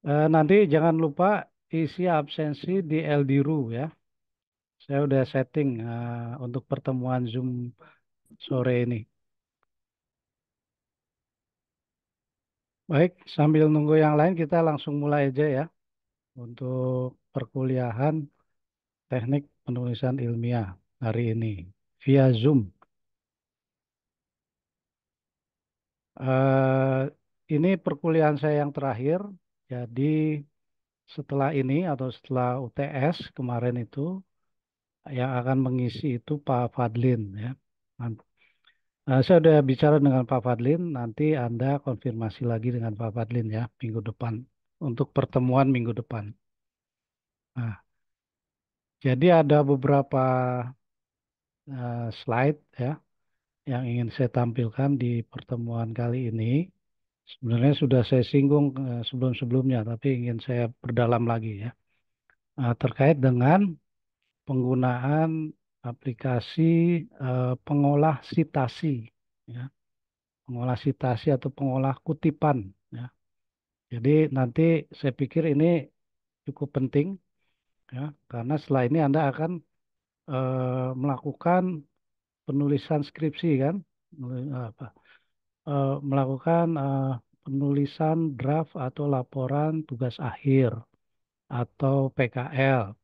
Nanti jangan lupa isi absensi di LDRU ya. Saya udah setting untuk pertemuan Zoom sore ini. Baik, sambil nunggu yang lain kita langsung mulai aja ya untuk perkuliahan teknik penulisan ilmiah hari ini via Zoom. Eh, ini perkuliahan saya yang terakhir, jadi setelah ini atau setelah UTS kemarin itu yang akan mengisi itu Pak Fadlin ya. Saya sudah bicara dengan Pak Fadlin, nanti Anda konfirmasi lagi dengan Pak Fadlin ya minggu depan untuk pertemuan minggu depan. Nah, jadi ada beberapa slide ya yang ingin saya tampilkan di pertemuan kali ini. Sebenarnya sudah saya singgung sebelum-sebelumnya, tapi ingin saya perdalam lagi ya. Terkait dengan penggunaan aplikasi pengolah sitasi, ya, pengolah sitasi atau pengolah kutipan. Ya. Jadi nanti saya pikir ini cukup penting, ya, karena setelah ini Anda akan melakukan penulisan skripsi kan, apa, melakukan penulisan draft atau laporan tugas akhir atau PKL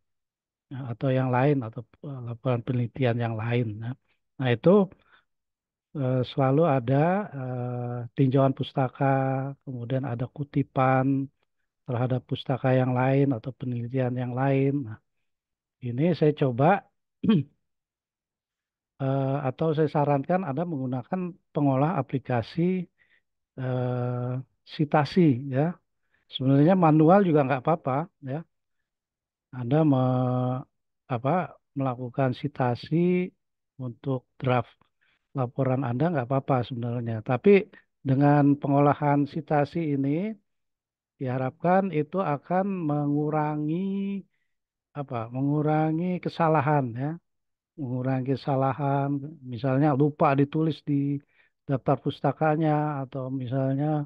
ya, atau yang lain atau laporan penelitian yang lain. Ya. Nah itu selalu ada tinjauan pustaka, kemudian ada kutipan terhadap pustaka yang lain atau penelitian yang lain. Nah, ini saya coba atau saya sarankan Anda menggunakan pengolah aplikasi eh, Citasi ya. Sebenarnya manual juga nggak apa-apa ya. Anda apa, melakukan citasi untuk draft laporan Anda nggak apa-apa sebenarnya. Tapi dengan pengolahan citasi ini diharapkan itu akan mengurangi apa? Mengurangi kesalahan ya, mengurangi kesalahan. Misalnya lupa ditulis di daftar pustakanya atau misalnya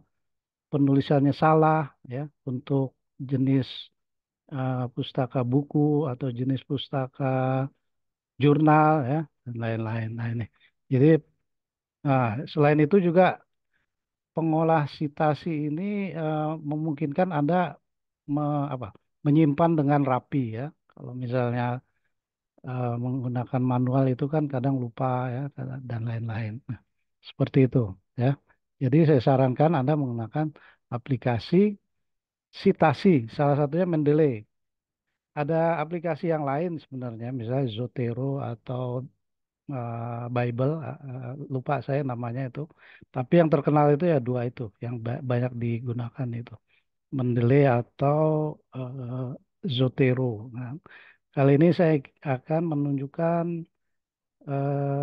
penulisannya salah ya untuk jenis pustaka buku atau jenis pustaka jurnal ya dan lain-lain. Nah ini, jadi selain itu juga pengolah sitasi ini memungkinkan Anda apa, menyimpan dengan rapi ya. Kalau misalnya menggunakan manual itu kan kadang lupa ya dan lain-lain. Nah, seperti itu ya. Jadi saya sarankan Anda menggunakan aplikasi sitasi, salah satunya Mendeley. Ada aplikasi yang lain sebenarnya, misalnya Zotero atau Bible, lupa saya namanya itu. Tapi yang terkenal itu ya dua itu, yang banyak digunakan itu, Mendeley atau Zotero. Nah, kali ini saya akan menunjukkan eh,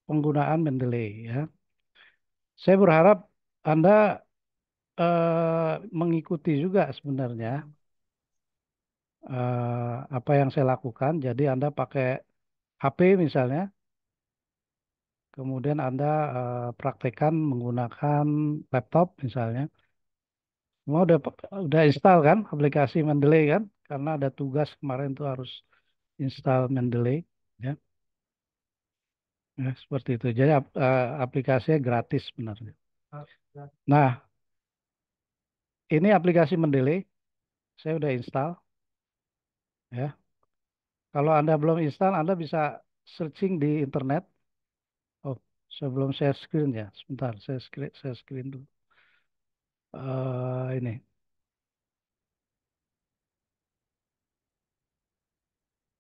penggunaan Mendeley ya. Saya berharap Anda mengikuti juga sebenarnya apa yang saya lakukan. Jadi Anda pakai HP misalnya, kemudian Anda praktekkan menggunakan laptop misalnya. Semua udah install kan aplikasi Mendeley kan? Karena ada tugas kemarin tuh harus install Mendeley ya. Ya, seperti itu. Jadi aplikasinya gratis sebenarnya. Nah, ini aplikasi Mendeley, saya udah install ya. Kalau Anda belum install, Anda bisa searching di internet. Oh, sebelum saya screen ya, sebentar, saya screen dulu. Ini,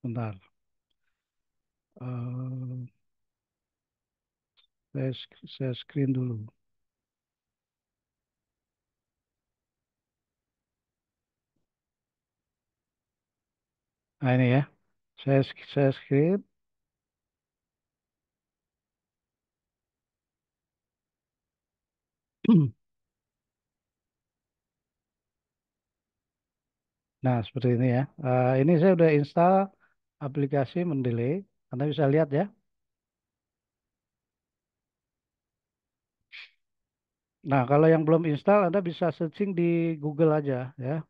bentar. Eh, saya screen dulu. Nah ini ya, saya screen. Nah seperti ini ya. Ini saya udah install aplikasi Mendeley. Anda bisa lihat ya. Nah, kalau yang belum install, Anda bisa searching di Google aja ya.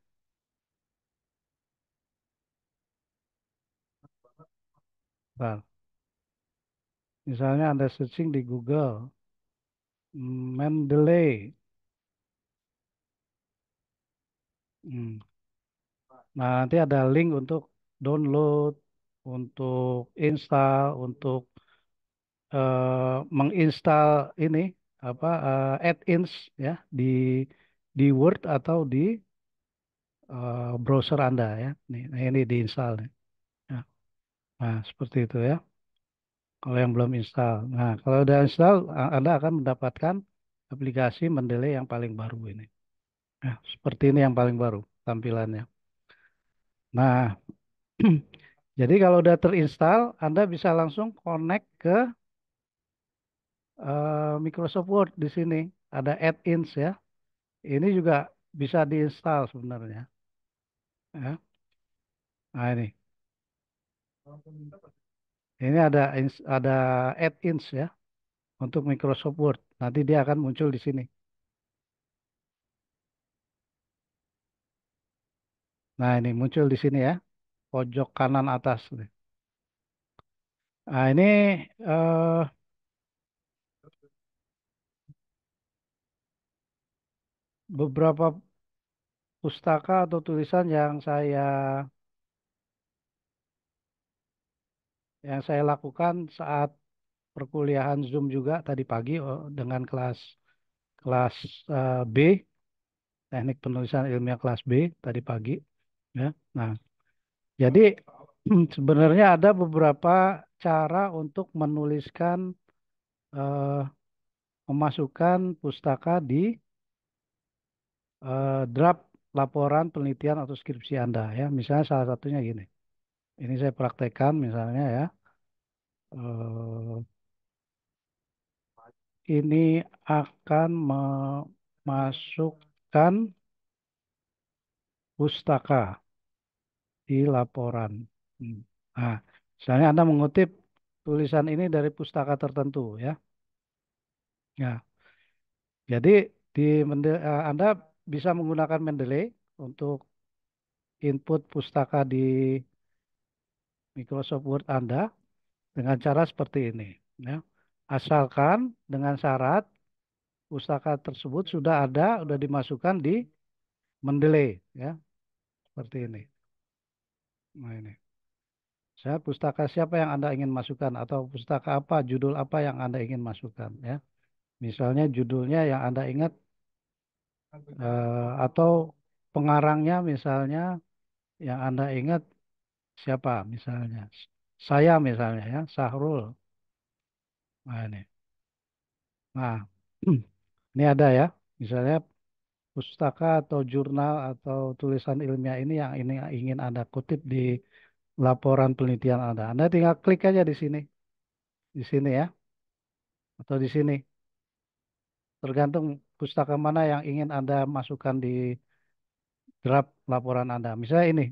Nah, misalnya Anda searching di Google, Mendeley. Hmm. Nah, nanti ada link untuk download, untuk install, untuk menginstal ini apa add-ins ya di Word atau di browser Anda ya. Nih, nah ini diinstal nih. Ya. Nah, seperti itu ya. Kalau yang belum install. Nah, kalau udah install, Anda akan mendapatkan aplikasi Mendeley yang paling baru ini. Nah, seperti ini yang paling baru tampilannya. Nah, jadi kalau udah terinstall, Anda bisa langsung connect ke Microsoft Word di sini. Ada add-ins ya. Ini juga bisa diinstal sebenarnya. Ya. Nah ini, ini ada add-ins ya untuk Microsoft Word. Nanti dia akan muncul di sini. Nah ini muncul di sini ya, pojok kanan atas. Nah ini eh, beberapa pustaka atau tulisan yang saya lakukan saat perkuliahan Zoom juga tadi pagi dengan kelas kelas B, teknik penulisan ilmiah kelas B tadi pagi. Ya. Nah, jadi sebenarnya ada beberapa cara untuk menuliskan eh, memasukkan pustaka di draft laporan penelitian atau skripsi Anda ya. Misalnya salah satunya gini. Ini saya praktekkan misalnya ya. eh, ini akan memasukkan pustaka di laporan. Hmm. Nah, misalnya Anda mengutip tulisan ini dari pustaka tertentu ya. Ya, jadi Anda bisa menggunakan Mendeley untuk input pustaka di Microsoft Word Anda dengan cara seperti ini. Ya. Asalkan dengan syarat pustaka tersebut sudah dimasukkan di Mendeley, ya, seperti ini. Nah ini. Saya pustaka siapa yang Anda ingin masukkan atau pustaka apa, judul apa yang Anda ingin masukkan, ya. Misalnya judulnya yang Anda ingat atau pengarangnya misalnya yang Anda ingat siapa misalnya. Saya misalnya ya, Sahrul. Nah ini. Nah, ini ada ya. Misalnya pustaka atau jurnal atau tulisan ilmiah ini yang ingin Anda kutip di laporan penelitian Anda. Anda tinggal klik aja di sini ya, atau di sini. Tergantung pustaka mana yang ingin Anda masukkan di draft laporan Anda. Misalnya ini,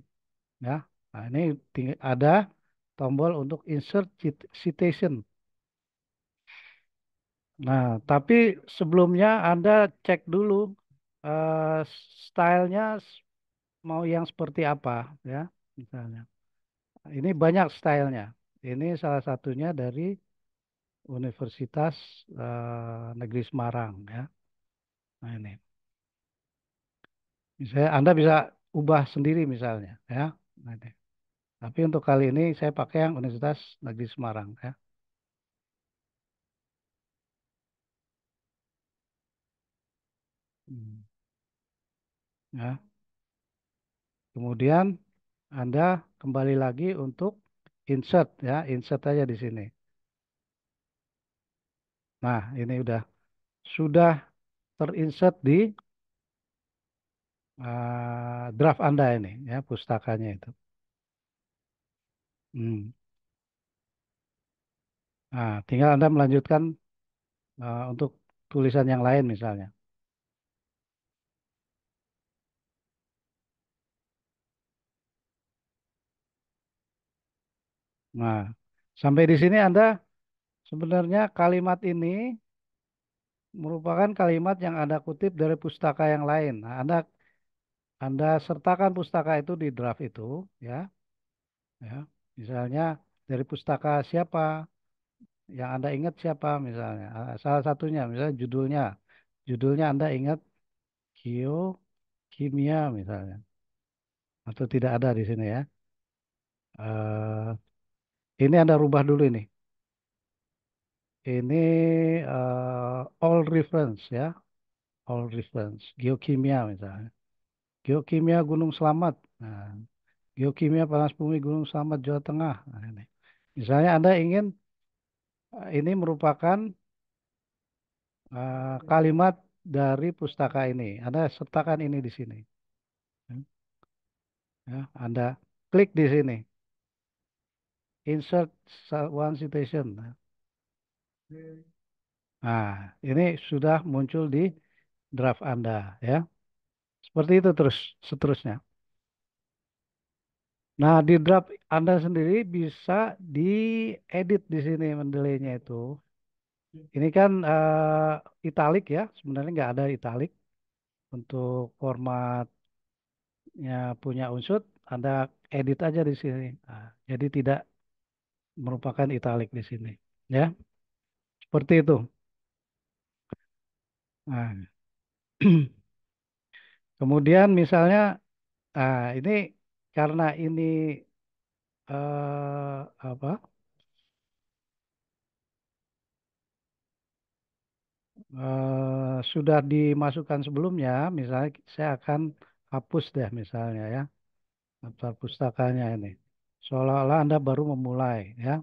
ya. Nah, ini ada tombol untuk insert citation. Nah, tapi sebelumnya Anda cek dulu eh, stylenya mau yang seperti apa, ya. Misalnya. Ini banyak stylenya. Ini salah satunya dari Universitas Negeri Semarang, ya. Nah, ini. Misalnya Anda bisa ubah sendiri misalnya, ya. Nah, ini. Tapi untuk kali ini saya pakai yang Universitas Negeri Semarang, ya. Hmm. Ya. Kemudian Anda kembali lagi untuk insert, ya, insert aja di sini. Nah, ini sudah terinsert di draft Anda ini, ya, pustakanya itu. Hmm. Nah, tinggal Anda melanjutkan untuk tulisan yang lain misalnya. Nah, sampai di sini Anda sebenarnya kalimat ini merupakan kalimat yang Anda kutip dari pustaka yang lain. Nah, Anda sertakan pustaka itu di draft itu, ya, ya. Misalnya dari pustaka siapa yang Anda ingat siapa misalnya. Salah satunya, misalnya judulnya Anda ingat kimia misalnya, atau tidak ada di sini ya. Eh, ini Anda rubah dulu ini. Ini all reference ya, all reference. Geokimia misalnya. Geokimia Gunung Slamet. Nah, Geokimia Panas Bumi Gunung Slamet Jawa Tengah. Nah, ini. Misalnya Anda ingin ini merupakan kalimat dari pustaka ini. Anda sertakan ini di sini. Hmm, ya, Anda klik di sini. Insert one citation. Nah, ini sudah muncul di draft Anda ya. Seperti itu terus seterusnya. Nah, di draft Anda sendiri bisa diedit di sini mendelainya itu. Ini kan italik ya, sebenarnya nggak ada italik untuk formatnya punya unsur. Anda edit aja di sini. Nah, jadi tidak merupakan italik di sini. Ya, seperti itu. Nah, kemudian misalnya, ini karena ini apa sudah dimasukkan sebelumnya, misalnya saya akan hapus deh misalnya ya daftar pustakanya ini, seolah-olah Anda baru memulai ya.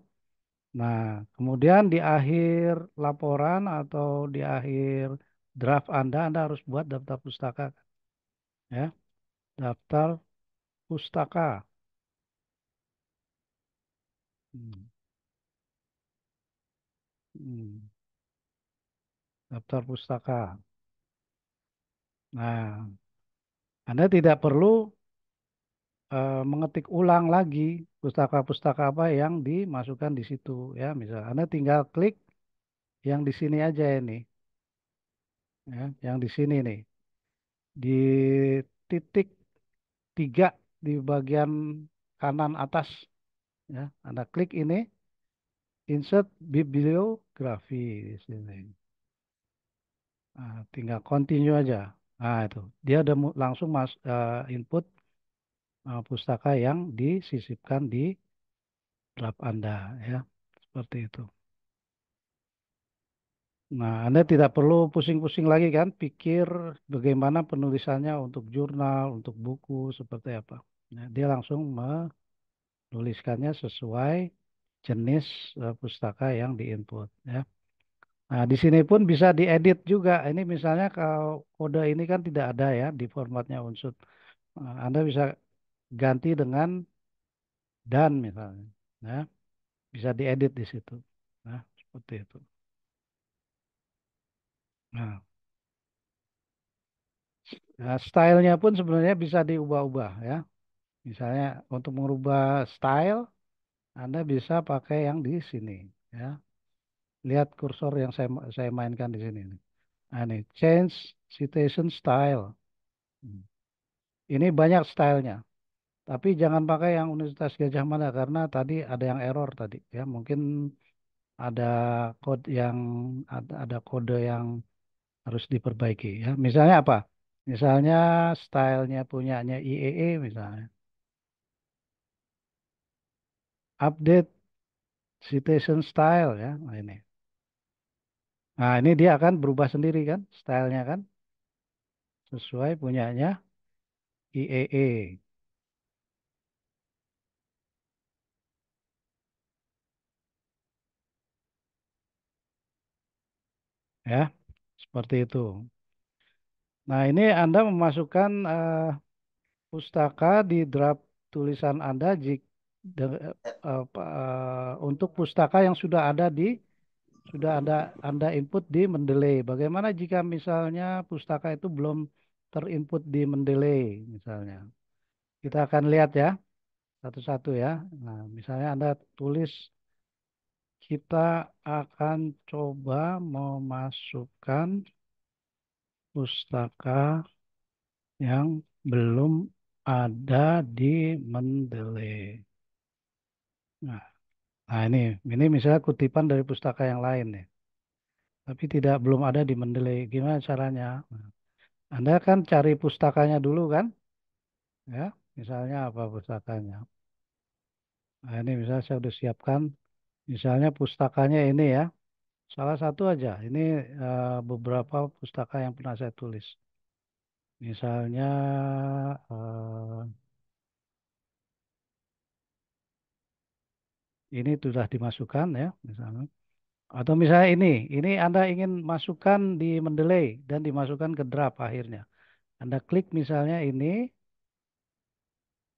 Nah, kemudian di akhir laporan atau di akhir draft Anda harus buat daftar pustaka ya, daftar pustaka. Hmm, hmm, daftar pustaka. Nah, Anda tidak perlu mengetik ulang lagi pustaka-pustaka apa yang dimasukkan di situ ya. Misal Anda tinggal klik yang di sini aja ini ya, yang di sini nih di titik 3 di bagian kanan atas ya. Anda klik ini insert bibliografi di sini. Nah, tinggal continue aja. Nah, itu dia udah langsung input pustaka yang disisipkan di draft Anda ya. Seperti itu. Nah, Anda tidak perlu pusing-pusing lagi kan, pikir bagaimana penulisannya untuk jurnal, untuk buku, seperti apa. Nah, dia langsung menuliskannya sesuai jenis pustaka yang diinput. Ya. Nah, di sini pun bisa diedit juga. Ini misalnya kalau kode ini kan tidak ada ya di formatnya unsur. Nah, Anda bisa ganti dengan dan misalnya. Ya, bisa diedit di situ. Nah, seperti itu. Nah, nah, stylenya pun sebenarnya bisa diubah-ubah ya. Misalnya untuk merubah style, Anda bisa pakai yang di sini ya. Lihat kursor yang saya mainkan di sini. Nah, ini change citation style. Hmm. Ini banyak stylenya. Tapi jangan pakai yang Universitas Gajah Mada karena tadi ada yang error tadi ya. Mungkin ada kode yang ada kode yang harus diperbaiki ya. Misalnya apa? Misalnya stylenya punyanya IEE misalnya. Update citation style ya. Nah, ini. Nah, ini dia akan berubah sendiri kan, stylenya kan, sesuai punyanya IEE ya, seperti itu. Nah, ini Anda memasukkan pustaka di draft tulisan Anda untuk pustaka yang sudah ada Anda input di Mendeley. Bagaimana jika misalnya pustaka itu belum terinput di Mendeley misalnya? Kita akan lihat ya satu-satu ya. Nah, misalnya Anda tulis kita akan coba memasukkan pustaka yang belum ada di Mendeley. Nah, nah ini misalnya kutipan dari pustaka yang lain ya, tapi belum ada di Mendeley. Gimana caranya? Nah, Anda kan cari pustakanya dulu kan, ya. Misalnya apa pustakanya? Nah, ini misalnya saya sudah siapkan. Misalnya pustakanya ini ya, salah satu aja. Ini beberapa pustaka yang pernah saya tulis. Misalnya eh, ini sudah dimasukkan ya, misalnya. Atau misalnya ini Anda ingin masukkan di Mendeley dan dimasukkan ke draft akhirnya. Anda klik misalnya ini,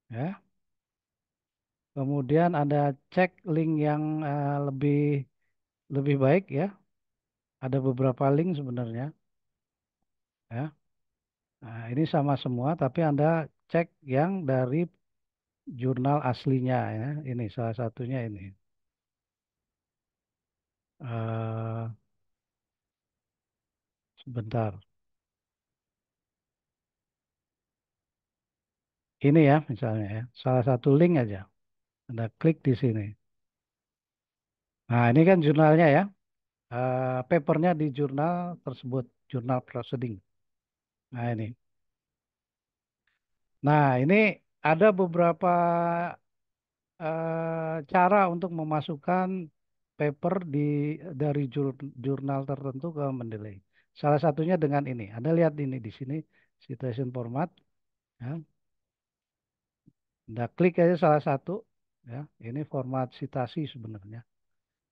ya. Kemudian Anda cek link yang lebih lebih baik ya. Ada beberapa link sebenarnya, ya. Nah, ini sama semua, tapi Anda cek yang dari jurnal aslinya ya. Ini salah satunya ini. eh Sebentar. Ini ya misalnya ya. Salah satu link aja. Anda klik di sini. Nah, ini kan jurnalnya ya. Papernya di jurnal tersebut, jurnal proceeding. Nah, ini. Nah, ini ada beberapa cara untuk memasukkan paper dari jurnal tertentu ke Mendeley. Salah satunya dengan ini. Anda lihat ini di sini citation format. Ya. Anda klik aja salah satu. Ya, ini format citasi sebenarnya.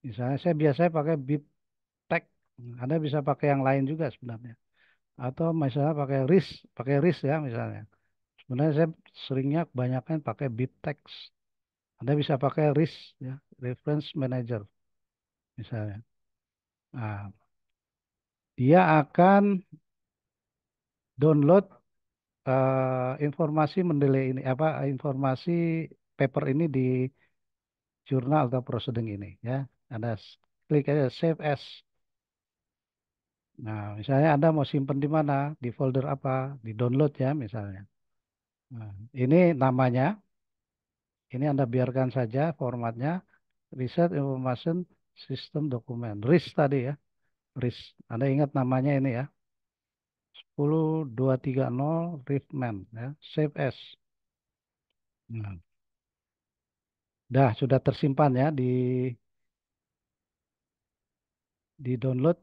Misalnya saya biasanya pakai bibtex. Anda bisa pakai yang lain juga sebenarnya. Atau misalnya pakai RIS ya misalnya. Sebenarnya saya seringnya kebanyakan pakai bibtex. Anda bisa pakai RIS ya, Reference Manager misalnya. Nah, dia akan download informasi mendelay ini apa informasi paper ini di jurnal atau proceeding ini ya. Anda klik aja Save As. Nah, misalnya Anda mau simpan di mana? Di folder apa? Di download ya misalnya. Nah, ini namanya. Ini Anda biarkan saja formatnya Research Information System Document. RIS tadi ya. RIS. Anda ingat namanya ini ya. 10230 Riftman ya. Save as. Nah, dah sudah tersimpan ya di download.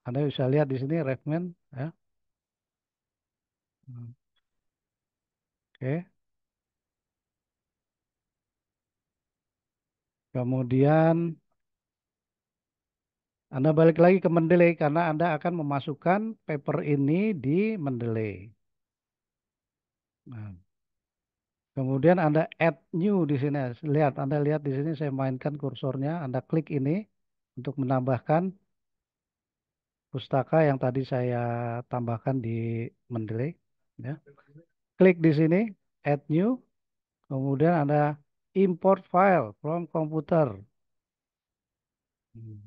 Anda bisa lihat di sini Riftman ya. Hmm, Oke. Kemudian Anda balik lagi ke Mendeley karena Anda akan memasukkan paper ini di Mendeley. Nah, kemudian Anda add new di sini. Anda lihat di sini saya mainkan kursornya. Anda klik ini untuk menambahkan pustaka yang tadi saya tambahkan di Mendeley. Ya. Klik di sini, add new. Kemudian Anda import file from computer. Hmm.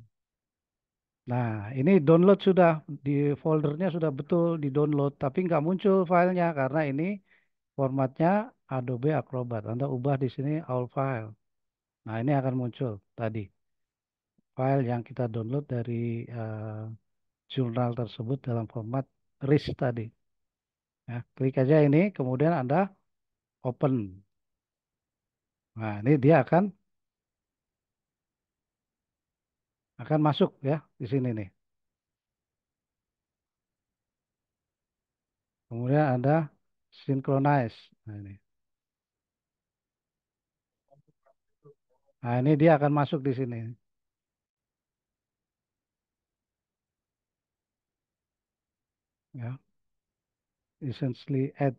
Nah, ini download sudah di foldernya sudah betul di download, tapi nggak muncul filenya karena ini formatnya Adobe Acrobat. Anda ubah di sini all file. Nah, ini akan muncul tadi file yang kita download dari jurnal tersebut dalam format RIS tadi. Ya, klik aja ini, kemudian Anda open. Nah, ini dia akan masuk ya di sini nih. Kemudian Anda synchronize. Nah, ini. Nah, ini dia akan masuk di sini. Ya, essentially add.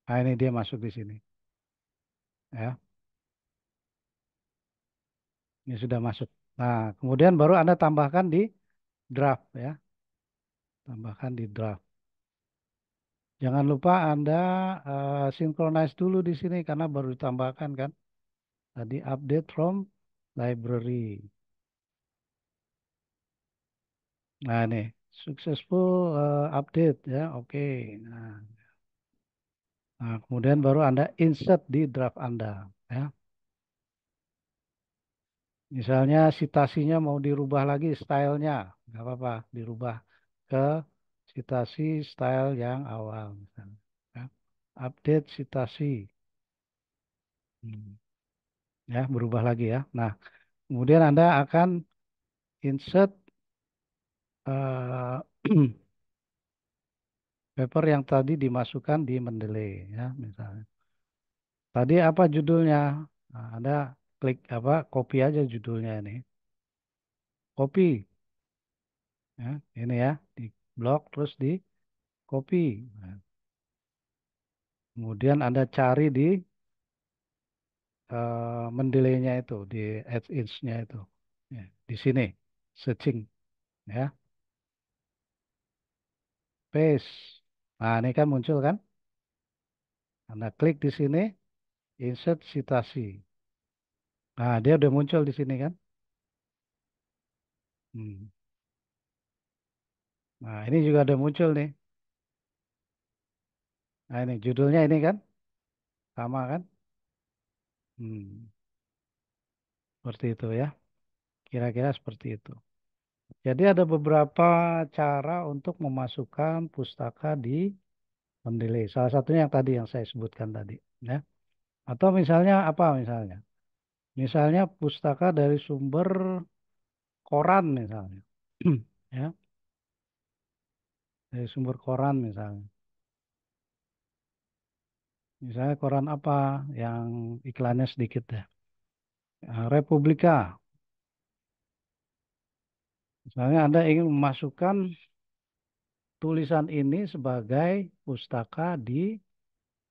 Nah, ini dia masuk di sini. Ya, ini sudah masuk. Nah, kemudian baru Anda tambahkan di draft ya. Tambahkan di draft. Jangan lupa Anda synchronize dulu di sini karena baru ditambahkan kan. Tadi update from library. Nah ini successful update ya. Oke. Nah, kemudian baru Anda insert di draft Anda ya. Misalnya citasinya mau dirubah lagi stylenya, nggak apa-apa, dirubah ke citasi style yang awal misalnya. Ya. Update citasi. Hmm. Ya, berubah lagi ya. Nah, kemudian Anda akan insert eh, paper yang tadi dimasukkan di Mendeley ya, misalnya. Tadi apa judulnya? Nah, Anda klik apa? Copy aja judulnya ini. Copy ya, ini ya, di blok terus di copy. Nah, kemudian Anda cari di Mendeley-nya itu, di add ins-nya itu. Ya, di sini searching ya, paste. Nah, ini kan muncul kan? Anda klik di sini, insert citasi. Nah, dia udah muncul di sini kan? Hmm. Nah, ini juga udah muncul nih. Nah, ini judulnya ini kan? Sama kan? Hmm. Seperti itu ya. Kira-kira seperti itu. Jadi ada beberapa cara untuk memasukkan pustaka di Mendeley. Salah satunya yang tadi yang saya sebutkan tadi, ya. Atau misalnya apa misalnya? Misalnya pustaka dari sumber koran misalnya. Ya, dari sumber koran misalnya. Misalnya koran apa yang iklannya sedikit ya. Republika. Misalnya Anda ingin memasukkan tulisan ini sebagai pustaka di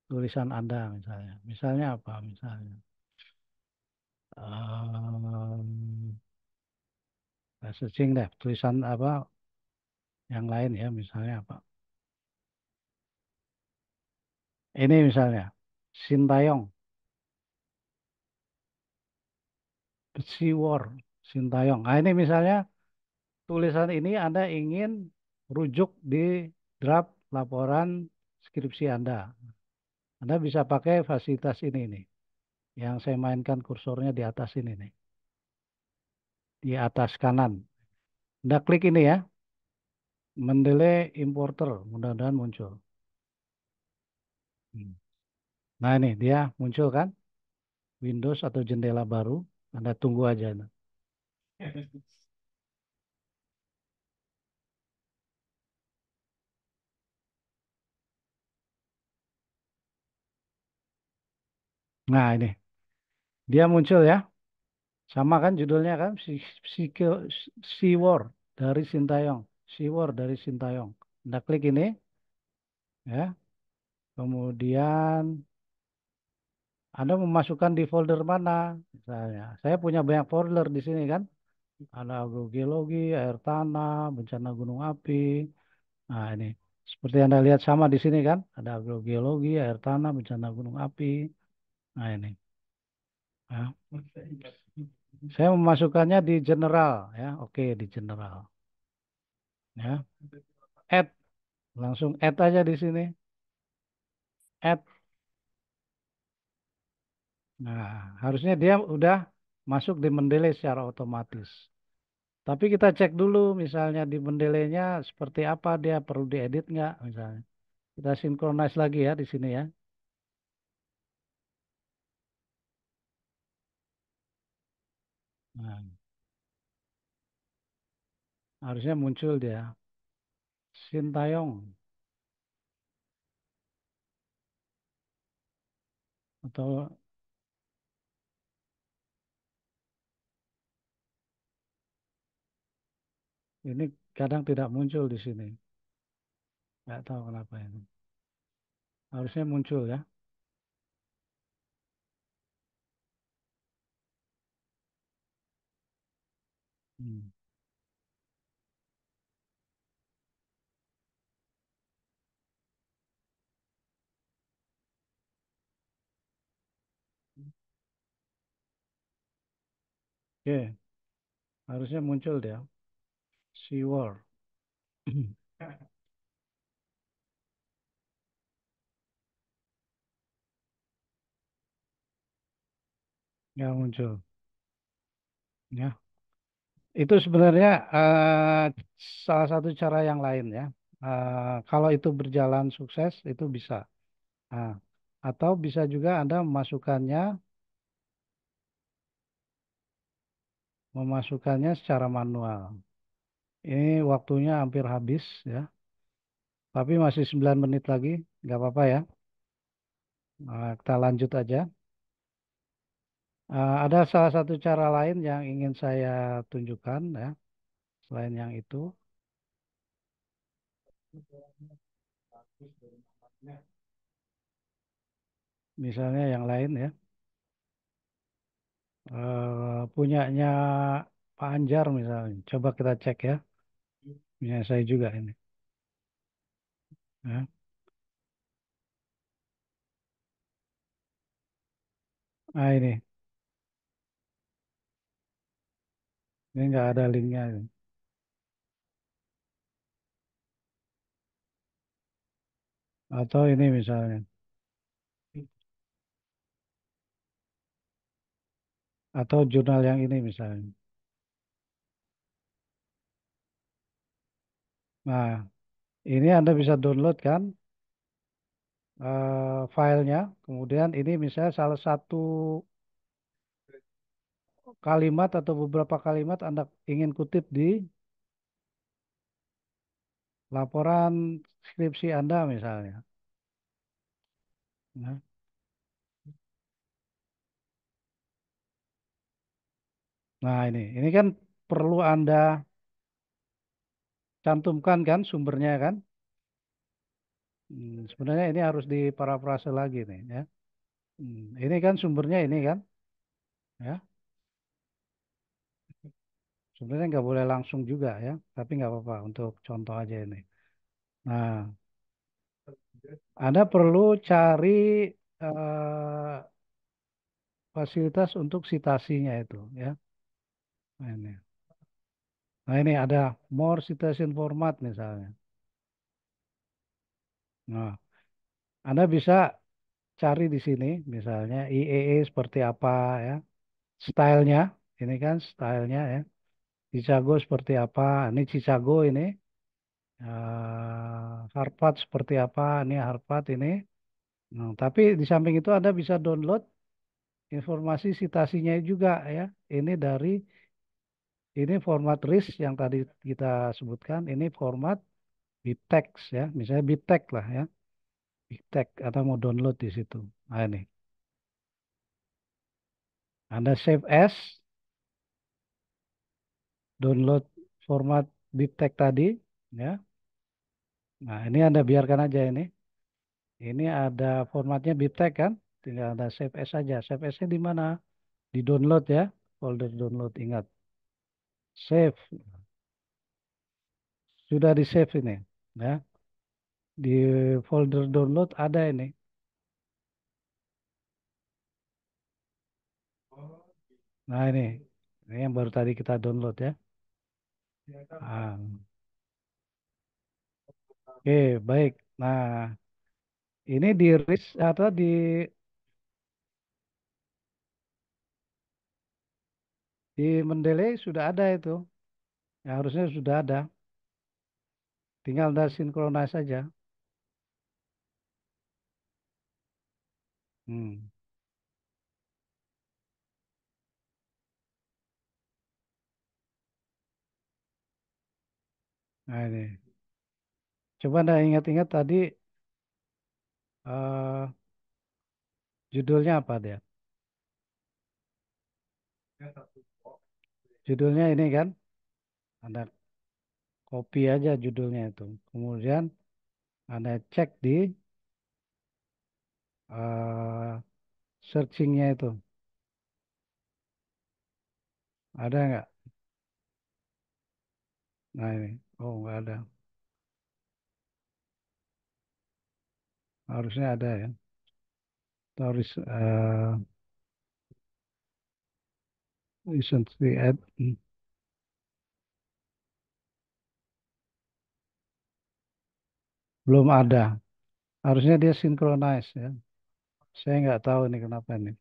tulisan Anda misalnya. Misalnya apa? Misalnya searching deh tulisan apa yang lain ya misalnya apa? Ini misalnya Sintayong, Besi War, Sintayong. Nah ini misalnya tulisan ini Anda ingin rujuk di draft laporan skripsi Anda. Anda bisa pakai fasilitas ini nih, yang saya mainkan kursornya di atas ini nih, di atas kanan. Anda klik ini ya, Mendeley Importer, mudah-mudahan muncul. Hmm. Nah ini dia muncul kan, Windows atau jendela baru. Anda tunggu aja. Nah ini, dia muncul ya. Sama kan judulnya kan, Sea War dari Sintayong. Sea War dari Sintayong. Anda klik ini ya. Kemudian Anda memasukkan di folder mana? Misalnya, saya punya banyak folder di sini kan. Ada agrogeologi, air tanah, bencana gunung api. Nah, ini seperti Anda lihat sama di sini kan. Ada agrogeologi, air tanah, bencana gunung api. Nah, ini. Ya. Saya memasukkannya di general ya. Oke, di general. Ya. Add, langsung add aja di sini. Add. Nah, harusnya dia udah masuk di Mendeley secara otomatis. Tapi kita cek dulu misalnya di Mendeley-nya seperti apa dia perlu diedit nggak misalnya. Kita synchronize lagi ya di sini ya. Nah, harusnya muncul dia. Sintayong atau ini kadang tidak muncul di sini. Nggak tahu kenapa ini. Harusnya muncul ya. Hmm. Oke, harusnya muncul dia. SeaWorld. Nggak muncul. Ya. Itu sebenarnya salah satu cara yang lain ya. Kalau itu berjalan sukses, itu bisa. Nah, atau bisa juga Anda memasukkannya secara manual. Ini waktunya hampir habis ya, tapi masih 9 menit lagi, nggak apa-apa ya. Kita lanjut aja. Ada salah satu cara lain yang ingin saya tunjukkan ya, selain yang itu. Misalnya yang lain ya, punyanya Pak Anjar misalnya. Coba kita cek ya, punya saya juga ini. Ya. Nah ini nggak ada linknya. Ini. Atau ini misalnya, atau jurnal yang ini misalnya. Nah, ini Anda bisa download kan filenya. Kemudian ini misalnya salah satu kalimat atau beberapa kalimat Anda ingin kutip di laporan skripsi Anda misalnya. Nah, nah ini kan perlu Anda cantumkan kan sumbernya kan. Sebenarnya ini harus diparafrase lagi nih ya. Ini kan sumbernya ini kan ya. Sebenarnya nggak boleh langsung juga ya, tapi nggak apa-apa untuk contoh aja ini. Nah, Anda perlu cari eh, fasilitas untuk citasinya itu ya. Nah ini. Nah ini ada more citation format misalnya. Nah, Anda bisa cari di sini misalnya IEE seperti apa ya, stylenya, ini kan stylenya ya. Chicago seperti apa, ini Chicago ini, Harvard seperti apa, ini Harvard ini. Nah, tapi di samping itu Anda bisa download informasi citasinya juga ya. Ini dari ini format RIS yang tadi kita sebutkan, ini format BibTeX ya, misalnya BibTeX lah ya, BibTeX atau mau download di situ. Nah ini, Anda save as, download format BibTeX tadi ya. Nah ini Anda biarkan aja ini. Ini ada formatnya BibTeX kan, tinggal Anda save as saja. Save as-nya di mana? Di download ya, folder download. Ingat, save sudah di save ini ya. Di folder download ada ini. Nah ini yang baru tadi kita download ya. Ah, oke, baik. Nah, ini di RIS atau di Mendeley sudah ada itu. Ya, harusnya sudah ada. Tinggal ada sinkronis saja. Hmm. Nah ini. Coba Anda ingat-ingat tadi eh, judulnya apa dia? Judulnya ini kan. Anda copy aja judulnya itu. Kemudian Anda cek di eh, searchingnya itu. Ada nggak? Nah ini. Oh, nggak ada. Harusnya ada ya. Harus Recently add. Belum ada. Harusnya dia synchronize ya. Saya nggak tahu nih kenapa nih.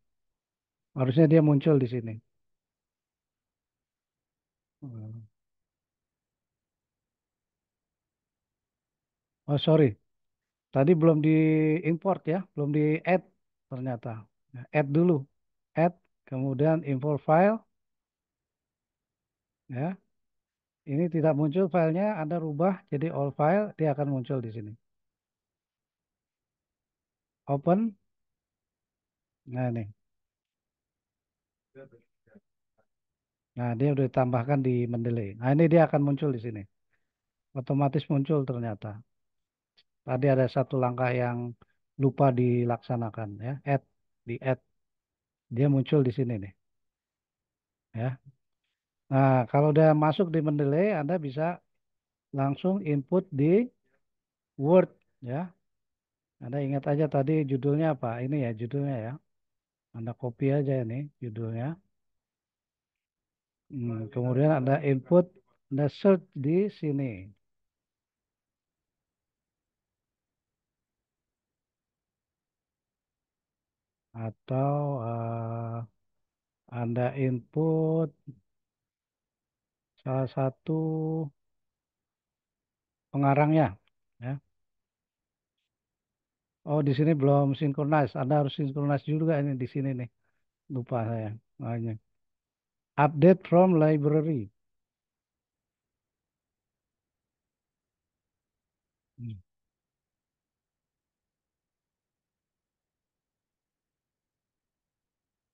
Harusnya dia muncul di sini. Hmm. Oh sorry, tadi belum di import ya, belum di add ternyata. Nah, add dulu, add, kemudian import file ya. Ini tidak muncul filenya, Anda rubah jadi all file, dia akan muncul di sini. Open, nah ini. Nah dia udah ditambahkan di Mendeley. Nah ini dia akan muncul di sini. Otomatis muncul ternyata. Tadi ada satu langkah yang lupa dilaksanakan ya, add, di add. Dia muncul di sini nih ya. Nah, kalau udah masuk di Mendeley, Anda bisa langsung input di Word ya. Anda ingat aja tadi judulnya apa? Ini ya judulnya ya. Anda copy aja ini judulnya. Kemudian Anda input, Anda search di sini. Atau Anda input salah satu pengarangnya. Ya. Oh, di sini belum synchronize. Anda harus synchronize juga ini di sini nih. Lupa saya. Makanya. Update from library. Hmm.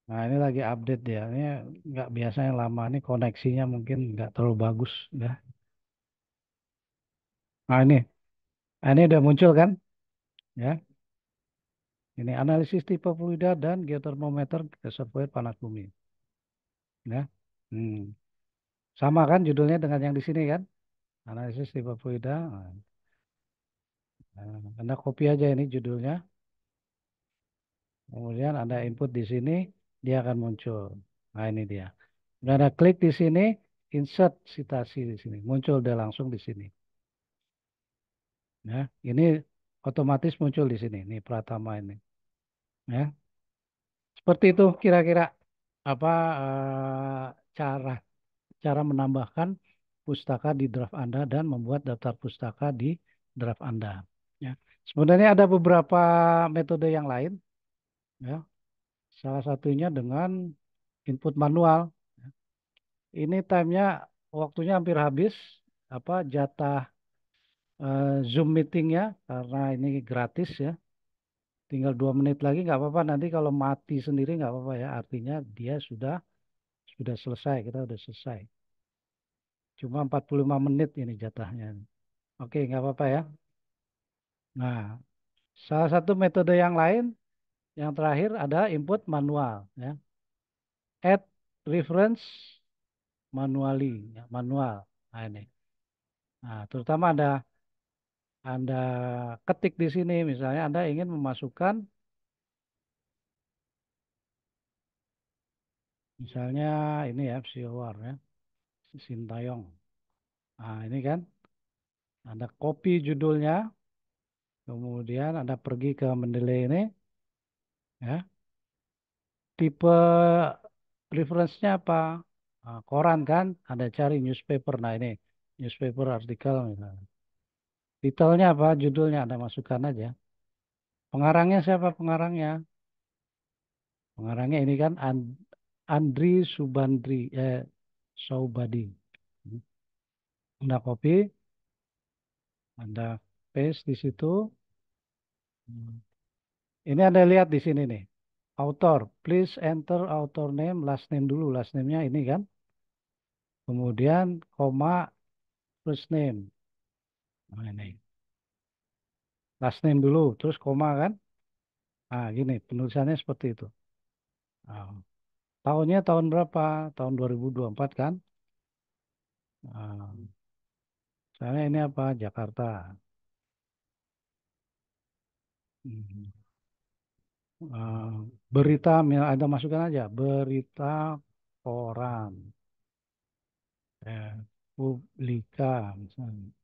Nah, ini lagi update ya. Ini nggak biasanya lama. Ini koneksinya mungkin nggak terlalu bagus. Ya. Nah, ini udah muncul kan? Ya. Ini analisis tipe fluida dan geotermometer reservoir panas bumi. Ya. Hmm. Sama kan judulnya dengan yang di sini kan? Analisis tipe fluida. Nah, Anda copy aja ini judulnya. Kemudian Anda input di sini, dia akan muncul. Nah, ini dia. Udah Anda klik di sini, insert citasi di sini. Muncul dia langsung di sini. Ya, ini otomatis muncul di sini. Ini Pratama ini. Ya, seperti itu kira-kira apa cara cara menambahkan pustaka di draft Anda dan membuat daftar pustaka di draft Anda. Ya. Sebenarnya ada beberapa metode yang lain. Ya. Salah satunya dengan input manual. Ini timenya, waktunya hampir habis. Apa jatah Zoom meetingnya karena ini gratis ya. Tinggal 2 menit lagi nggak apa-apa. Nanti kalau mati sendiri nggak apa-apa ya. Artinya dia sudah selesai. Kita sudah selesai. Cuma 45 menit ini jatahnya. Oke, nggak apa-apa ya. Nah, salah satu metode yang lain, yang terakhir ada input manual ya. Add reference manually, ya, manual. Nah, ini. Nah, terutama Anda ketik di sini, misalnya Anda ingin memasukkan, misalnya ini ya, Psiowar ya, Sintayong. Nah, ini kan, Anda copy judulnya, kemudian Anda pergi ke Mendeley ini, ya, tipe reference-nya apa? Nah, koran kan, Anda cari newspaper. Nah, ini newspaper artikel misalnya. Titelnya apa? Judulnya Anda masukkan aja. Pengarangnya siapa pengarangnya? Pengarangnya ini kan Andri Saubadi. Anda copy, Anda paste di situ. Ini Anda lihat di sini nih. Author, please enter author name, last name dulu. Last name-nya ini kan. Kemudian koma first name. Nah, ini. Last name dulu, terus koma kan. Nah, gini, penulisannya seperti itu. Nah, tahunnya tahun berapa? Tahun 2024 kan? Nah, misalnya ini apa? Jakarta. Hmm. Berita, ada masukkan aja. Berita koran, ya, publika misalnya.